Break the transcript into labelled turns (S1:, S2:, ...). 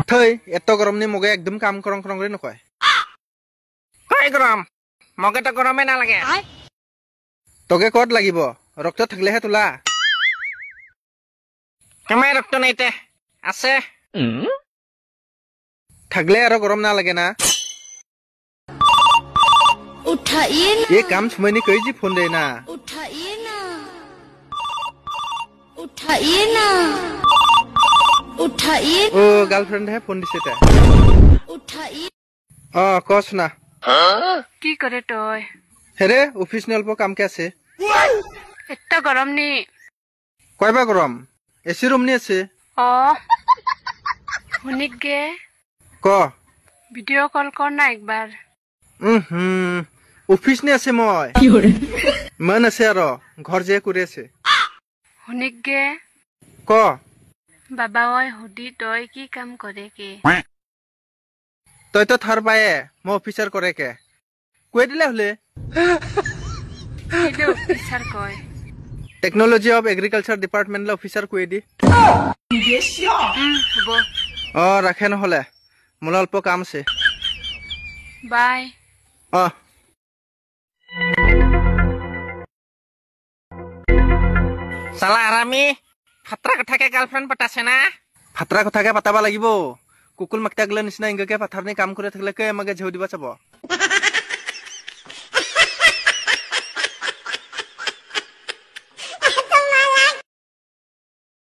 S1: থৈ এত গৰম নি মগে একদম কাম কৰং কৰং কৰি নকয়
S2: কই গৰম মগে তো গৰমে না লাগে
S1: তোকে কত লাগিব ৰক্ত থাকলেহে তোলা
S2: কেমে ৰক্ত নাইতে আছে
S1: থাকলে আৰু গৰম না লাগে না
S3: उठाइए ना
S1: ये काम सुमैनी कई जी फोन देना
S3: उठाइए ना उठाइए ना उठाइए
S1: ओ गर्लफ्रेंड है फोन दिसे ता
S3: उठाइए
S1: कस ना
S4: কি করে তই
S1: হেরে অফিস নে অল্প কাম কে আছে
S4: এত গরম নি
S1: কয়বা গরম এসি রুম নি আছে
S4: অ শুনিক গে
S1: ক
S4: ভিডিও কল কর না একবার
S1: অফিস নে আছে মই মন আছে আর ঘর যে করে আছে
S4: শুনিক গে
S1: ক
S4: বাবা ওই হুদি তই কি কাম করে কে
S1: তই তো থার পায়ে মই অফিসার করে কে কই দিলে হলে
S4: এটা অফিসার কয়
S1: টেকনোলজি অফ এগ্রিকালচার ডিপার্টমেন্ট লা অফিসার কই দি
S4: হব
S1: রাখে নহলে মোলা অল্প কাম আছে
S4: বাই
S2: সালা আরামি ফাত্রা কথাকে গার্লফ্রেন্ড পটাছে না
S1: ফাত্রা কথাকে পাতাবা লাগিব কুকুল মাকটা গলে নিচিনা ইংগকে পাথারনি কাম করে থাকলে কে আমাকে ঝেউ দিবা চাব